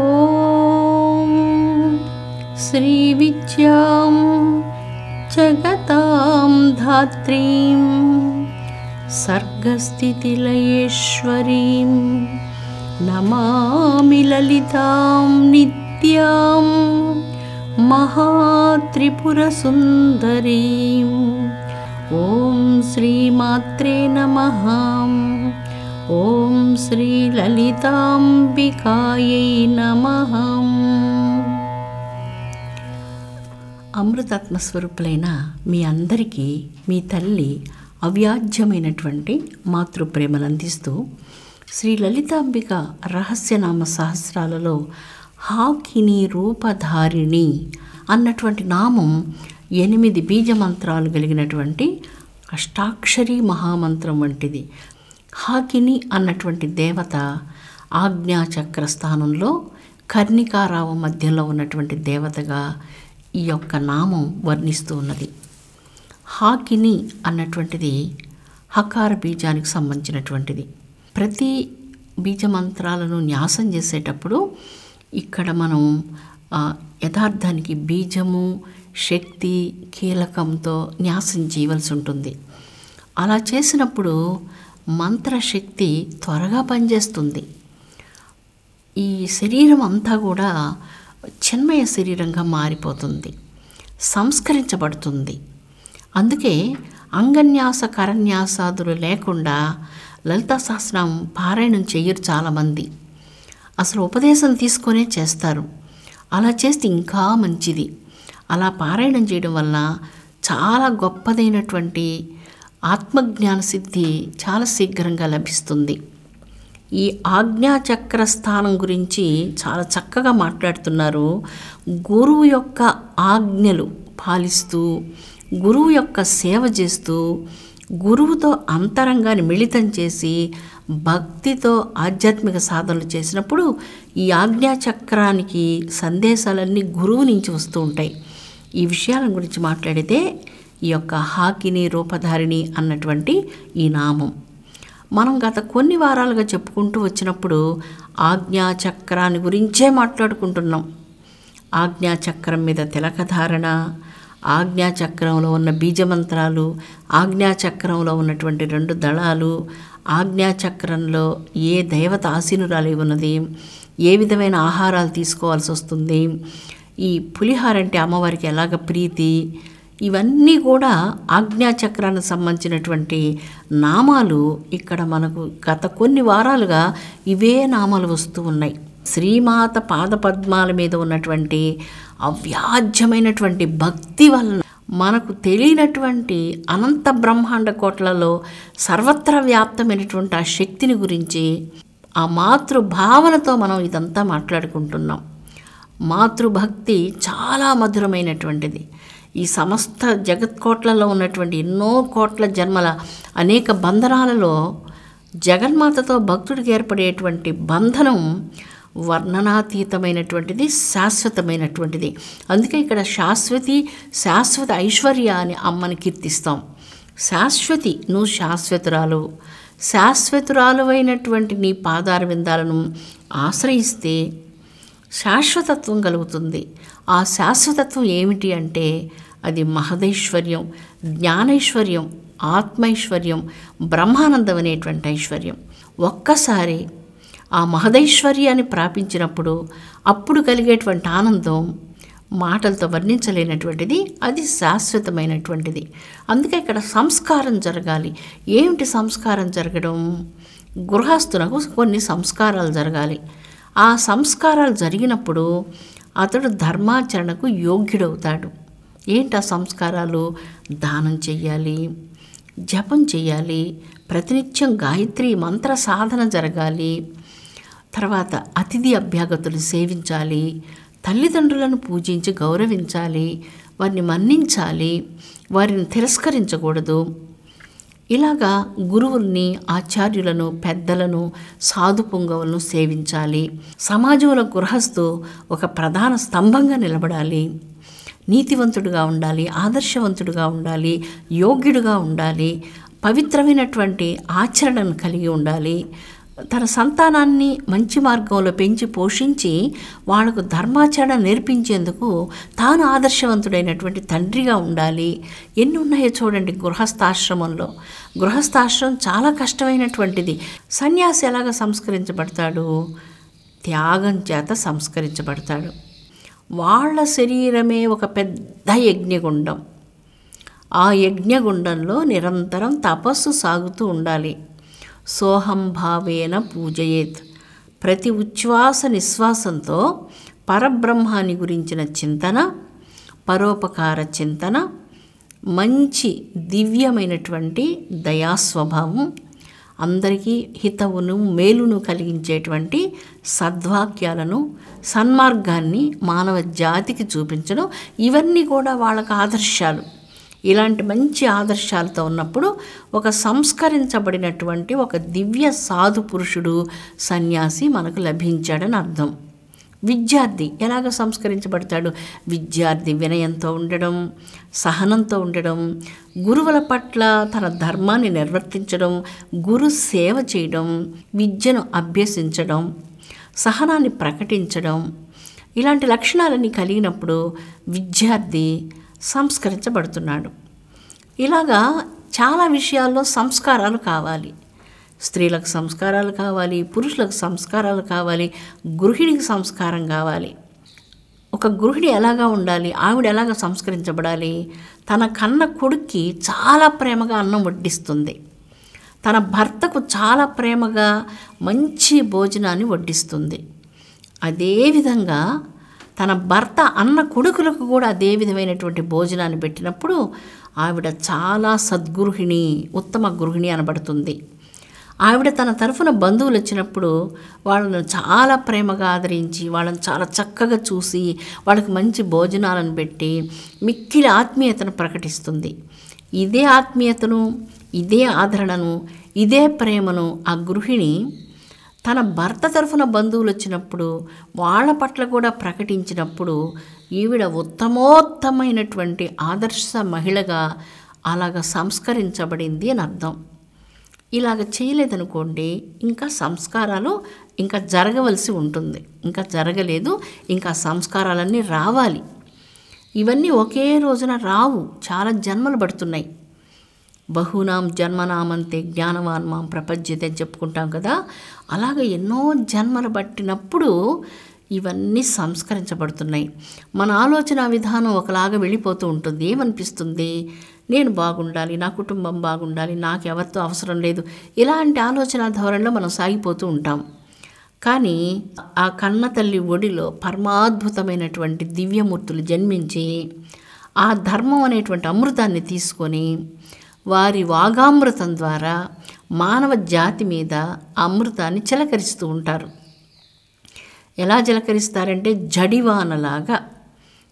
ఓం శ్రీ విద్యాం జగతాం ధాత్రీం సర్గస్థితిలయేశ్వరీం నమామి లలితాం నిత్యాం మహాత్రిపురసుందరీం. ఓం శ్రీమాత్రే నమః. ఓం శ్రీ లలితాంబికాయై నమః. అమృతాత్మస్వరూపులైన మీ అందరికీ మీ తల్లి అవ్యాజ్యమైనటువంటి మాతృప్రేమను అందిస్తూ శ్రీ లలితాంబిక రహస్యనామ సహస్రాలలో హాకిని రూపధారిణి అన్నటువంటి నామం 8 బీజమంత్రాలు కలిగినటువంటి అష్టాక్షరీ మహామంత్రం వంటిది. హాకిని అన్నటువంటి దేవత ఆజ్ఞాచక్ర స్థానంలో కర్ణికారావు మధ్యలో ఉన్నటువంటి దేవతగా ఈ యొక్క నామం వర్ణిస్తూ ఉన్నది. హాకిని అన్నటువంటిది హకార బీజానికి సంబంధించినటువంటిది. ప్రతి బీజమంత్రాలను న్యాసం చేసేటప్పుడు ఇక్కడ మనం యథార్థానికి బీజము శక్తి కీలకంతో న్యాసం చేయవలసి ఉంటుంది. అలా చేసినప్పుడు మంత్రశక్తి త్వరగా పనిచేస్తుంది. ఈ శరీరం అంతా కూడా చిన్మయ శరీరంగా మారిపోతుంది, సంస్కరించబడుతుంది. అందుకే అంగన్యాస కరన్యాసాదులు లేకుండా లలితా సహస్రనామం పారాయణం చెయ్యరు చాలామంది. అసలు ఉపదేశం తీసుకొనే చేస్తారు. అలా చేస్తే ఇంకా మంచిది. అలా పారాయణం చేయడం వల్ల చాలా గొప్పదైనటువంటి ఆత్మజ్ఞాన సిద్ధి చాలా శీఘ్రంగా లభిస్తుంది. ఈ ఆజ్ఞాచక్ర స్థానం గురించి చాలా చక్కగా మాట్లాడుతున్నారు. గురువు యొక్క ఆజ్ఞలు పాలిస్తూ, గురువు యొక్క సేవ చేస్తూ, గురువుతో అంతరంగాన్ని మిళితం చేసి భక్తితో ఆధ్యాత్మిక సాధనలు చేసినప్పుడు ఈ ఆజ్ఞాచక్రానికి సందేశాలన్నీ గురువు నుంచి వస్తూ ఉంటాయి. ఈ విషయాల గురించి మాట్లాడితే ఈ యొక్క హాకిని రూపధారిణి అన్నటువంటి ఈ నామం మనం గత కొన్ని వారాలుగా చెప్పుకుంటూ వచ్చినప్పుడు ఆజ్ఞాచక్రాన్ని గురించే మాట్లాడుకుంటున్నాం. ఆజ్ఞాచక్రం మీద తిలకధారణ, ఆజ్ఞాచక్రంలో ఉన్న బీజమంత్రాలు, ఆజ్ఞాచక్రంలో ఉన్నటువంటి 2 దళాలు, ఆజ్ఞాచక్రంలో ఏ దేవత ఆసీనురాలి ఉన్నది, ఏ విధమైన ఆహారాలు తీసుకోవాల్సి వస్తుంది, ఈ పులిహార అంటే అమ్మవారికి ఎలాగ ప్రీతి, ఇవన్నీ కూడా ఆజ్ఞాచక్రానికి సంబంధించినటువంటి నామాలు ఇక్కడ మనకు గత కొన్ని వారాలుగా ఇవే నామాలు వస్తూ ఉన్నాయి. శ్రీమాత పాదపద్మాల మీద ఉన్నటువంటి అవ్యాజ్యమైనటువంటి భక్తి వలన మనకు తెలియనటువంటి అనంత బ్రహ్మాండ కోట్లలో సర్వత్ర వ్యాప్తమైనటువంటి ఆ శక్తిని గురించి ఆ మాతృభావనతో మనం ఇదంతా మాట్లాడుకుంటున్నాం. మాతృభక్తి చాలా మధురమైనటువంటిది. ఈ సమస్త జగత్కోట్లలో ఉన్నటువంటి ఎన్నో కోట్ల జన్మల అనేక బంధనాలలో జగన్మాతతో భక్తుడికి ఏర్పడేటువంటి బంధనం వర్ణనాతీతమైనటువంటిది, శాశ్వతమైనటువంటిది. అందుకే ఇక్కడ శాశ్వత ఐశ్వర్య అని అమ్మని కీర్తిస్తాం. శాశ్వతి, నువ్వు శాశ్వతురాలు, శాశ్వతురాలు అయినటువంటి నీ పాదార విందాలను ఆశ్రయిస్తే శాశ్వతత్వం కలుగుతుంది. ఆ శాశ్వతత్వం ఏమిటి అంటే అది మహదైశ్వర్యం, జ్ఞానైశ్వర్యం, ఆత్మైశ్వర్యం, బ్రహ్మానందం అనేటువంటి ఐశ్వర్యం. ఒక్కసారి ఆ మహదైశ్వర్యాన్ని ప్రాపించినప్పుడు అప్పుడు కలిగేటువంటి ఆనందం మాటలతో వర్ణించలేనటువంటిది, అది శాశ్వతమైనటువంటిది. అందుకే ఇక్కడ సంస్కారం జరగాలి. ఏమిటి సంస్కారం జరగడం? గృహస్థులకు కొన్ని సంస్కారాలు జరగాలి. ఆ సంస్కారాలు జరిగినప్పుడు అతడు ధర్మాచరణకు యోగ్యుడవుతాడు. ఏంటి ఆ సంస్కారాలు? దానం చెయ్యాలి, జపం చెయ్యాలి, ప్రతినిత్యం గాయత్రి మంత్ర సాధన జరగాలి, తర్వాత అతిథి అభ్యాగతులు సేవించాలి, తల్లిదండ్రులను పూజించి గౌరవించాలి, వారిని మన్నించాలి, వారిని తిరస్కరించకూడదు. ఇలాగా గురువుల్ని, ఆచార్యులను, పెద్దలను, సాధు పొంగవులను సేవించాలి. సమాజంలో గృహస్థు ఒక ప్రధాన స్తంభంగా నిలబడాలి. నీతివంతుడుగా ఉండాలి, ఆదర్శవంతుడుగా ఉండాలి, యోగ్యుడుగా ఉండాలి, పవిత్రమైనటువంటి ఆచరణను కలిగి ఉండాలి. తన సంతానాన్ని మంచి మార్గంలో పెంచి పోషించి వాళ్లకు ధర్మాచరణ నేర్పించేందుకు తాను ఆదర్శవంతుడైనటువంటి తండ్రిగా ఉండాలి. ఎన్ని ఉన్నాయో చూడండి. గృహస్థాశ్రమం చాలా కష్టమైనటువంటిది. సన్యాసి ఎలాగ సంస్కరించబడతాడు? త్యాగం చేత సంస్కరించబడతాడు. వాళ్ళ శరీరమే ఒక పెద్ద యజ్ఞగుండం. ఆ యజ్ఞగుండంలో నిరంతరం తపస్సు సాగుతూ ఉండాలి. సోహంభావేన పూజయేత్. ప్రతి ఉచ్ఛ్వాస నిశ్వాసంతో పరబ్రహ్మాన్ని గురించిన చింతన, పరోపకార చింతన, మంచి దివ్యమైనటువంటి దయాస్వభావం, అందరికీ హితవును మేలును కలిగించేటువంటి సద్వాక్యాలను, సన్మార్గాన్ని మానవ జాతికి చూపించడం, ఇవన్నీ కూడా వాళ్ళకు ఆదర్శాలు. ఇలాంటి మంచి ఆదర్శాలతో ఉన్నప్పుడు ఒక సంస్కరించబడినటువంటి ఒక దివ్య సాధు పురుషుడు సన్యాసి మనకు లభించాడని అర్థం. విద్యార్థి ఎలాగ సంస్కరించబడతాడు? విద్యార్థి వినయంతో ఉండడం, సహనంతో ఉండడం, గురువుల పట్ల తన ధర్మాన్ని నిర్వర్తించడం, గురు సేవ చేయడం, విద్యను అభ్యసించడం, సహనాన్ని ప్రకటించడం, ఇలాంటి లక్షణాలన్నీ కలిగినప్పుడు విద్యార్థి సంస్కరించబడుతున్నాడు. ఇలాగా చాలా విషయాల్లో సంస్కారాలు కావాలి. స్త్రీలకు సంస్కారాలు కావాలి, పురుషులకు సంస్కారాలు కావాలి, గృహిణికి సంస్కారం కావాలి. ఒక గృహిణి ఎలాగా ఉండాలి? ఆవిడ ఎలాగ సంస్కరించబడాలి? తన కన్న కొడుక్కి చాలా ప్రేమగా అన్నం వడ్డిస్తుంది. తన భర్తకు చాలా ప్రేమగా మంచి భోజనాన్ని వడ్డిస్తుంది. అదేవిధంగా తన భర్త అన్న కొడుకులకు కూడా అదే విధమైనటువంటి భోజనాన్ని పెట్టినప్పుడు ఆవిడ చాలా సద్గృహిణి, ఉత్తమ గృహిణి అనబడుతుంది. ఆవిడ తన తరఫున బంధువులు వచ్చినప్పుడు వాళ్ళను చాలా ప్రేమగా ఆదరించి, వాళ్ళని చాలా చక్కగా చూసి, వాళ్ళకి మంచి భోజనాలను పెట్టి మిక్కిలి ఆత్మీయతను ప్రకటిస్తుంది. ఇదే ఆత్మీయతను, ఇదే ఆదరణను, ఇదే ప్రేమను ఆ గృహిణి తన భర్త తరఫున బంధువులు వచ్చినప్పుడు వాళ్ళ పట్ల కూడా ప్రకటించినప్పుడు ఈవిడ ఉత్తమోత్తమైనటువంటి ఆదర్శ మహిళగా అలాగ సంస్కరించబడింది అని అర్థం. ఇలాగ చేయలేదనుకోండి, ఇంకా సంస్కారాలు ఇంకా జరగవలసి ఉంటుంది. ఇంకా జరగలేదు, ఇంకా సంస్కారాలన్నీ రావాలి. ఇవన్నీ ఒకే రోజున రావు, చాలా జన్మలు పడుతున్నాయి. బహూనాం జన్మనామంతే జ్ఞానవాన్ మాం ప్రపంచతే అని చెప్పుకుంటాం కదా. అలాగ ఎన్నో జన్మలు పట్టినప్పుడు ఇవన్నీ సంస్కరించబడుతున్నాయి. మన ఆలోచన విధానం ఒకలాగా వెళ్ళిపోతూ ఉంటుంది. ఏమనిపిస్తుంది? నేను బాగుండాలి, నా కుటుంబం బాగుండాలి, నాకు ఎవరితో అవసరం లేదు, ఇలాంటి ఆలోచన ధోరణిలో మనం సాగిపోతూ ఉంటాం. కానీ ఆ కన్న తల్లి ఒడిలో పరమాద్భుతమైనటువంటి దివ్యమూర్తులు జన్మించి ఆ ధర్మం అనేటువంటి అమృతాన్ని తీసుకొని వారి వాగామృతం ద్వారా మానవ జాతి మీద అమృతాన్ని చిలకరిస్తూ ఉంటారు. ఎలా చిలకరిస్తారంటే జడివానలాగా,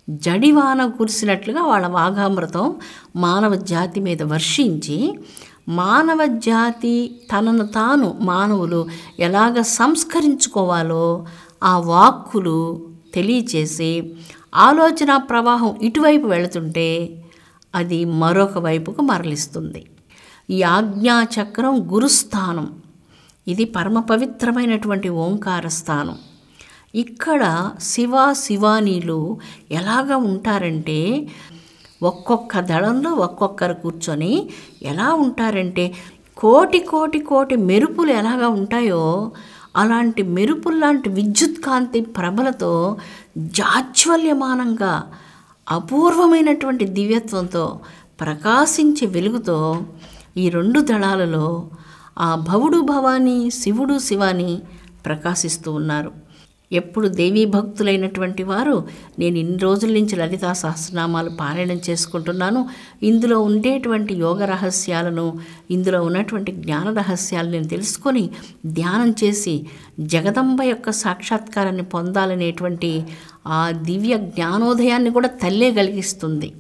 జడివాన కురిసినట్లుగా వాళ్ళ వాగామృతం మానవ జాతి మీద వర్షించి, మానవ జాతి తనను తాను మానవులు ఎలాగ సంస్కరించుకోవాలో ఆ వాక్కులు తెలియచేసి ఆలోచన ప్రవాహం ఇటువైపు వెళుతుంటే అది మరొక వైపుకు మరలిస్తుంది. ఈ ఆజ్ఞాచక్రం గురుస్థానం. ఇది పరమ పవిత్రమైనటువంటి ఓంకార స్థానం. ఇక్కడ శివ శివానీలు ఎలాగ ఉంటారంటే ఒక్కొక్క దళంలో ఒక్కొక్కరు కూర్చొని ఎలా ఉంటారంటే కోటి కోటి కోటి మెరుపులు ఎలాగా ఉంటాయో అలాంటి మెరుపుల్లాంటి విద్యుత్ కాంతి ప్రభలతో జాజ్వల్యమానంగా అపూర్వమైనటువంటి దివ్యత్వంతో ప్రకాశించే వెలుగుతో ఈ రెండు దళాలలో ఆ భవుడు భవాని, శివుడు శివాని ప్రకాశిస్తూ ఉన్నారు. ఎప్పుడు దేవీ భక్తులైనటువంటి వారు, నేను ఇన్ని రోజుల నుంచి లలితా సహస్రనామాలు పారాయణం చేసుకుంటున్నాను, ఇందులో ఉండేటువంటి యోగ రహస్యాలను, ఇందులో ఉన్నటువంటి జ్ఞాన రహస్యాలను నేను తెలుసుకొని ధ్యానం చేసి జగదంబ యొక్క సాక్షాత్కారాన్ని పొందాలనేటువంటి ఆ దివ్య జ్ఞానోదయాన్ని కూడా తల్లే కలిగిస్తుంది.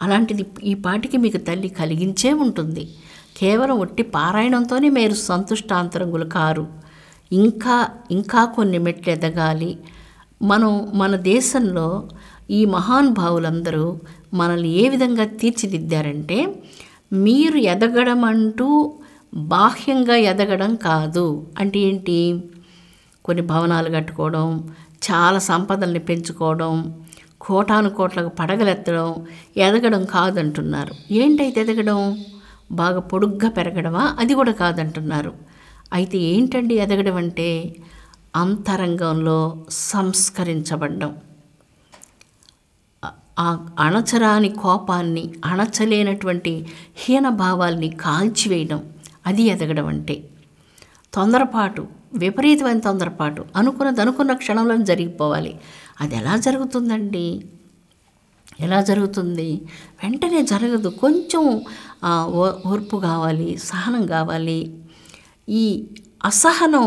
అలాంటిది ఈ పాటికి మీకు తల్లి కలిగించే ఉంటుంది. కేవలం ఒట్టి పారాయణంతోనే మీరు సంతుష్టాంతరంగులు కారు. ఇంకా కొన్ని మెట్లు ఎదగాలి. మన దేశంలో ఈ మహానుభావులందరూ మనల్ని ఏ విధంగా తీర్చిదిద్దారంటే, మీరు ఎదగడం అంటూ బాహ్యంగా ఎదగడం కాదు. అంటే ఏంటి? కొన్ని భవనాలు కట్టుకోవడం, చాలా సంపదల్ని పెంచుకోవడం, కోటాను కోట్లకు పడగలెత్తడం ఎదగడం కాదంటున్నారు. ఏంటైతే ఎదగడం? బాగా పొడుగ్గా పెరగడమా? అది కూడా కాదంటున్నారు. అయితే ఏంటండి ఎదగడం అంటే? అంతరంగంలో సంస్కరించబడ్డం. ఆ అణచరాని కోపాన్ని, అణచలేనటువంటి హీనభావాల్ని కాల్చివేయడం, అది ఎదగడం అంటే. తొందరపాటు, విపరీతమైన తొందరపాటు, అనుకున్న క్షణంలో జరిగిపోవాలి. అది ఎలా జరుగుతుందండి? ఎలా జరుగుతుంది? వెంటనే జరగదు. కొంచెం ఓర్పు కావాలి, సహనం కావాలి. ఈ అసహనం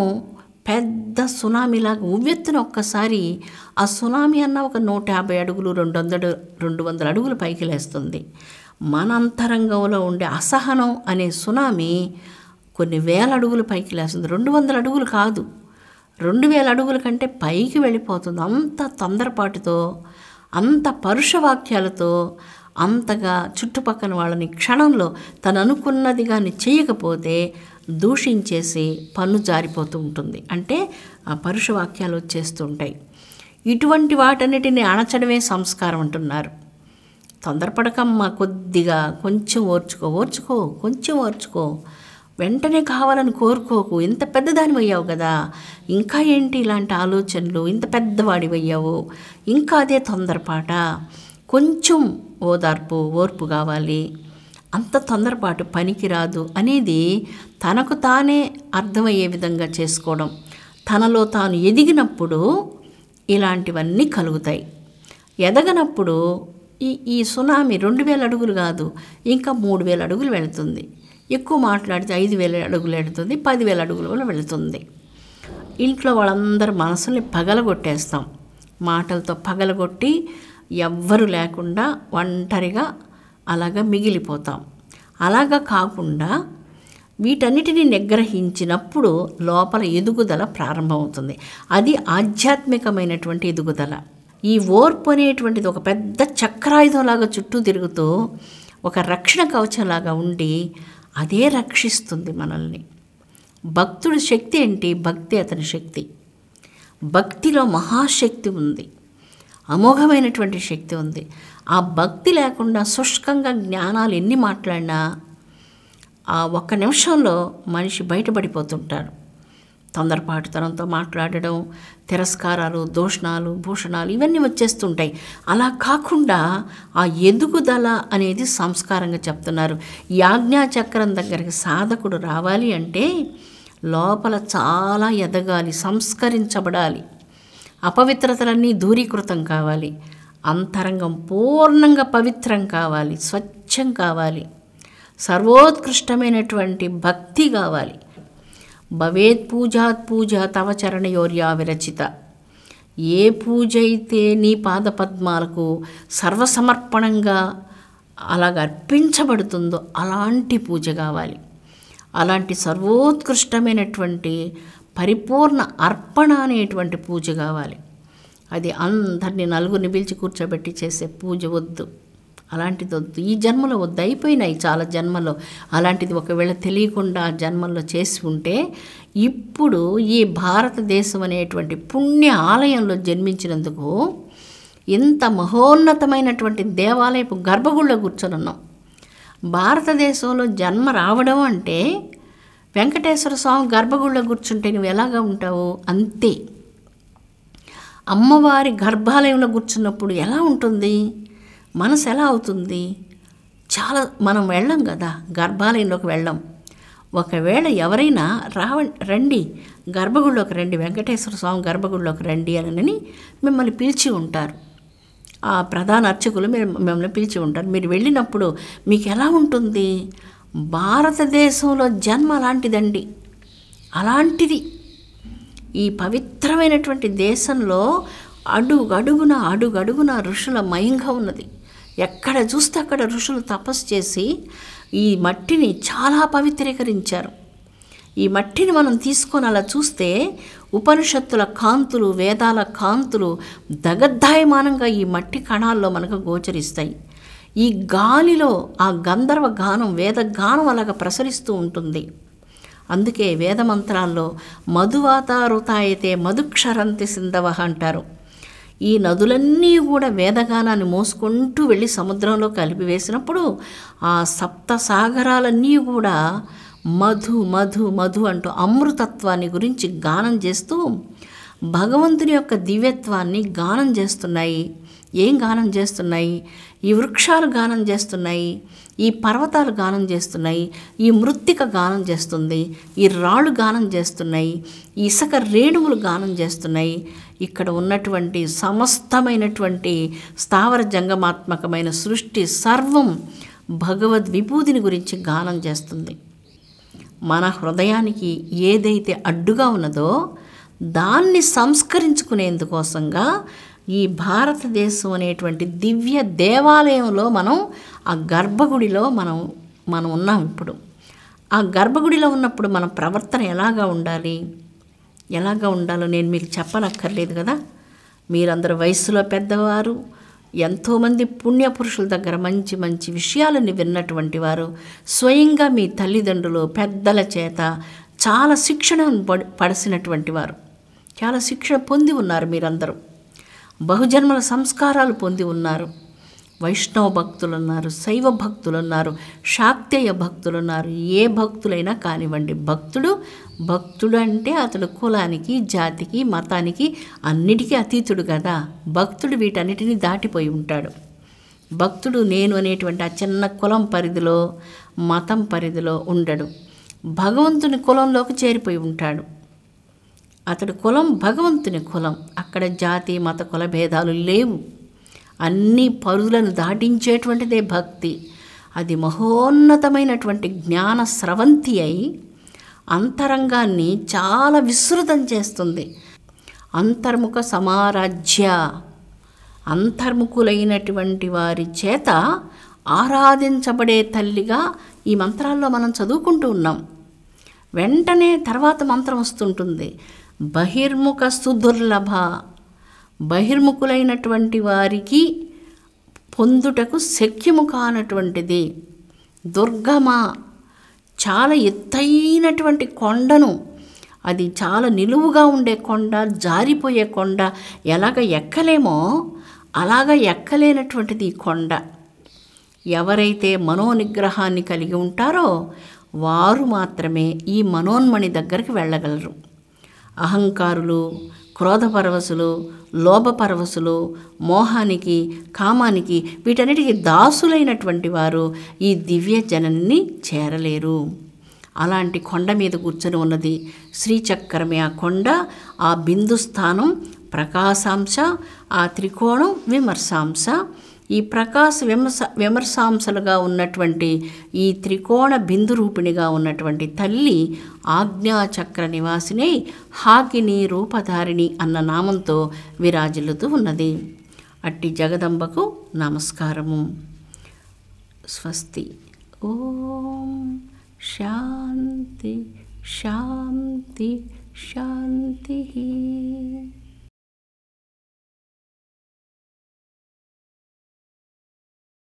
పెద్ద సునామీలాగా ఉవ్వెత్తున ఒక్కసారి ఆ సునామీ అన్న ఒక 150 అడుగులు 200 అడుగులు పైకి లేస్తుంది. మన అంతరంగంలో ఉండే అసహనం అనే సునామీ కొన్ని వేల అడుగులు పైకి లేస్తుంది. 200 అడుగులు కాదు, 2000 అడుగుల కంటే పైకి వెళ్ళిపోతుంది. అంత తొందరపాటుతో, అంత పరుషవాక్యాలతో, అంతగా చుట్టుపక్కల వాళ్ళని క్షణంలో తను అనుకున్నది కానీ చేయకపోతే దూషించేసి పన్ను జారిపోతూ ఉంటుంది. అంటే ఆ పరుషవాక్యాలు వచ్చేస్తూ ఉంటాయి. ఇటువంటి వాటన్నిటిని అణచడమే సంస్కారం అంటున్నారు. తొందరపడకమ్మా, కొద్దిగా కొంచెం ఓర్చుకో, వెంటనే కావాలని కోరుకోకు. ఇంత పెద్దదాని అయ్యావు కదా, ఇంకా ఏంటి ఇలాంటి ఆలోచనలు? ఇంత పెద్దవాడివి అయ్యావు, ఇంకా అదే తొందరపాట? కొంచెం ఓర్పు కావాలి. అంత తొందరపాటు పనికిరాదు అనేది తనకు తానే అర్థమయ్యే విధంగా చేసుకోవడం. తనలో తాను ఎదిగినప్పుడు ఇలాంటివన్నీ కలుగుతాయి. ఎదగనప్పుడు ఈ సునామీ 2000 అడుగులు కాదు, ఇంకా 3000 అడుగులు వెళుతుంది. ఎక్కువ మాట్లాడితే 5000 అడుగులు వెళుతుంది, 10,000 అడుగులు కూడా వెళుతుంది. ఇంట్లో వాళ్ళందరూ మనసుల్ని పగలగొట్టేస్తాం. మాటలతో పగలగొట్టి ఎవ్వరు లేకుండా ఒంటరిగా అలాగా మిగిలిపోతాం. అలాగా కాకుండా వీటన్నిటిని నిగ్రహించినప్పుడు లోపల ఎదుగుదల ప్రారంభమవుతుంది. అది ఆధ్యాత్మికమైనటువంటి ఎదుగుదల. ఈ ఓర్పు అనేటువంటిది ఒక పెద్ద చక్రాయుధంలాగా చుట్టూ తిరుగుతూ ఒక రక్షణ కవచంలాగా ఉండి అదే రక్షిస్తుంది మనల్ని. భక్తుడి శక్తి ఏంటి? భక్తి అతని శక్తి. భక్తిలో మహాశక్తి ఉంది, అమోఘమైనటువంటి శక్తి ఉంది. ఆ భక్తి లేకుండా శుష్కంగా జ్ఞానాలు ఎన్ని మాట్లాడినా ఆ ఒక్క నిమిషంలో మనిషి బయటపడిపోతుంటారు. తొందరపాటుతనంతో మాట్లాడడం, తిరస్కారాలు, దూషణాలు, భూషణాలు ఇవన్నీ వచ్చేస్తుంటాయి. అలా కాకుండా ఆ ఎదుగుదల అనేది సంస్కారంగా చెప్తున్నారు. ఈ ఆజ్ఞాచక్రం దగ్గరికి సాధకుడు రావాలి అంటే లోపల చాలా ఎదగాలి, సంస్కరించబడాలి, అపవిత్రతలన్నీ దూరీకృతం కావాలి, అంతరంగం పూర్ణంగా పవిత్రం కావాలి, స్వచ్ఛం కావాలి, సర్వోత్కృష్టమైనటువంటి భక్తి కావాలి. భవేత్ పూజాత్ పూజ తవ చరణయోర్యా విరచిత. ఏ పూజ అయితే నీ పాదపద్మాలకు సర్వసమర్పణంగా అలాగ అర్పించబడుతుందో అలాంటి పూజ కావాలి. అలాంటి సర్వోత్కృష్టమైనటువంటి పరిపూర్ణ అర్పణ అనేటువంటి పూజ కావాలి. అది అందరినీ నలుగురిని పిలిచి కూర్చోబెట్టి చేసే పూజ వద్దు, అలాంటిది వద్దు. ఈ జన్మలో వద్దు, అయిపోయినాయి చాలా జన్మలో. అలాంటిది ఒకవేళ తెలియకుండా జన్మల్లో చేసి ఉంటే ఇప్పుడు ఈ భారతదేశం అనేటువంటి పుణ్య ఆలయంలో జన్మించినందుకు ఇంత మహోన్నతమైనటువంటి దేవాలయపు గర్భగుడిలో కూర్చొని ఉన్నాం. భారతదేశంలో జన్మ రావడం అంటే వెంకటేశ్వర స్వామి గర్భగుడిలో కూర్చుంటే నువ్వు ఎలాగా ఉంటావు అంతే. అమ్మవారి గర్భాలయంలో కూర్చున్నప్పుడు ఎలా ఉంటుంది, మనసు ఎలా అవుతుంది? చాలా మనం వెళ్ళం కదా, గర్భాలయంలోకి వెళ్ళం. ఒకవేళ ఎవరైనా రండి గర్భగుడిలోకి రండి, వెంకటేశ్వర స్వామి గర్భగుడిలోకి రండి అని మిమ్మల్ని పిలిచి ఉంటారు. ఆ ప్రధాన అర్చకులు మిమ్మల్ని పిలిచి ఉంటారు. మీరు వెళ్ళినప్పుడు మీకు ఎలా ఉంటుంది? భారతదేశంలో జన్మ అలాంటిదండి. అలాంటిది ఈ పవిత్రమైనటువంటి దేశంలో అడుగడుగున ఋషుల మయంగా ఉన్నది. ఎక్కడ చూస్తే అక్కడ ఋషులు తపస్సు చేసి ఈ మట్టిని చాలా పవిత్రీకరించారు. ఈ మట్టిని మనం తీసుకొని అలా చూస్తే ఉపనిషత్తుల కాంతులు, వేదాల కాంతులు దగద్దాయమానంగా ఈ మట్టి కణాల్లో మనకు గోచరిస్తాయి. ఈ గాలిలో ఆ గంధర్వ గానం, వేద గానం అలాగ ప్రసరిస్తూ ఉంటుంది. అందుకే వేదమంత్రాల్లో మధువాతారుతాయితే మధుక్షరంతి సింధవ అంటారు. ఈ నదులన్నీ కూడా వేదగానాన్ని మోసుకుంటూ వెళ్ళి సముద్రంలో కలిపివేసినప్పుడు ఆ సప్త సాగరాలన్నీ కూడా మధు మధు మధు అంటూ అమృతత్వాన్ని గురించి గానం చేస్తూ భగవంతుని యొక్క దివ్యత్వాన్ని గానం చేస్తున్నాయి. ఏం గానం చేస్తున్నాయి? ఈ వృక్షాలు గానం చేస్తున్నాయి, ఈ పర్వతాలు గానం చేస్తున్నాయి, ఈ మృత్తిక గానం చేస్తుంది, ఈ రాళ్ళు గానం చేస్తున్నాయి, ఈ ఇసుక రేణువులు గానం చేస్తున్నాయి. ఇక్కడ ఉన్నటువంటి సమస్తమైనటువంటి స్థావర జంగమాత్మకమైన సృష్టి సర్వం భగవద్ విభూతిని గురించి గానం చేస్తుంది. మన హృదయానికి ఏదైతే అడ్డుగా ఉన్నదో దాన్ని సంస్కరించుకునేందుకోసంగా ఈ భారతదేశం అనేటువంటి దివ్య దేవాలయంలో మనం ఆ గర్భగుడిలో మనం ఉన్నాం. ఇప్పుడు ఆ గర్భగుడిలో ఉన్నప్పుడు మన ప్రవర్తన ఎలాగా ఉండాలో నేను మీకు చెప్పనక్కర్లేదు కదా. మీరందరూ వయస్సులో పెద్దవారు, ఎంతోమంది పుణ్యపురుషుల దగ్గర మంచి మంచి విషయాలను విన్నటువంటి వారు, స్వయంగా మీ తల్లిదండ్రులు పెద్దల చేత చాలా శిక్షణను పడిసినటువంటి వారు, చాలా శిక్షణ పొంది ఉన్నారు. మీరందరూ బహుజన్మల సంస్కారాలు పొంది ఉన్నారు. వైష్ణవ భక్తులున్నారు, శైవ భక్తులున్నారు, శాక్తేయ భక్తులున్నారు. ఏ భక్తులైనా కానివ్వండి, భక్తుడు అంటే అతడు కులానికి, జాతికి, మతానికి అన్నిటికీ అతీతుడు కదా. భక్తుడు వీటన్నిటినీ దాటిపోయి ఉంటాడు. భక్తుడు నేను అనేటువంటి ఆ చిన్న కులం పరిధిలో, మతం పరిధిలో ఉండడు. భగవంతుని కులంలోకి చేరిపోయి ఉంటాడు. అతడు కులం భగవంతుని కులం. అక్కడ జాతి మత కుల భేదాలు లేవు. అన్ని పరులను దాటించేటువంటిదే భక్తి. అది మహోన్నతమైనటువంటి జ్ఞాన స్రవంతి అయి అంతరంగాన్ని చాలా విస్తృతం చేస్తుంది. అంతర్ముఖ సమారాధ్య, అంతర్ముఖులైనటువంటి వారి చేత ఆరాధించబడే తల్లిగా ఈ మంత్రాల్లో మనం చదువుకుంటూ ఉన్నాం. వెంటనే తర్వాత మంత్రం వస్తుంటుంది, బహిర్ముఖ సుదుర్లభ. బహిర్ముఖులైనటువంటి వారికి పొందుటకు శక్యము కానటువంటిది. దుర్గమ, చాలా ఎత్తైనటువంటి కొండను, అది చాలా నిలువుగా ఉండే కొండ, జారిపోయే కొండ, ఎలాగ ఎక్కలేమో అలాగ ఎక్కలేనటువంటిది ఈ కొండ. ఎవరైతే మనోనిగ్రహాన్ని కలిగి ఉంటారో వారు మాత్రమే ఈ మనోన్మణి దగ్గరికి వెళ్ళగలరు. అహంకారులు, క్రోధపరవశులు, లోభపరవశులు, మోహానికి, కామానికి, వీటన్నిటికీ దాసులైనటువంటి వారు ఈ దివ్య జనని చేరలేరు. అలాంటి కొండ మీద కూర్చొని ఉన్నది శ్రీచక్రమే. ఆ కొండ, ఆ బిందు స్థానం ప్రకాశాంశ, ఆ త్రికోణం విమర్శాంశ. ఈ ప్రకాశ విమర్శాంశలుగా ఉన్నటువంటి ఈ త్రికోణ బిందు రూపిణిగా ఉన్నటువంటి తల్లి ఆజ్ఞాచక్ర నివాసిని, హాకిని రూపధారిణి అన్న నామంతో విరాజిల్లుతూ ఉన్నది. అట్టి జగదంబకు నమస్కారము. స్వస్తి. ఓం శాంతి శాంతి శాంతి.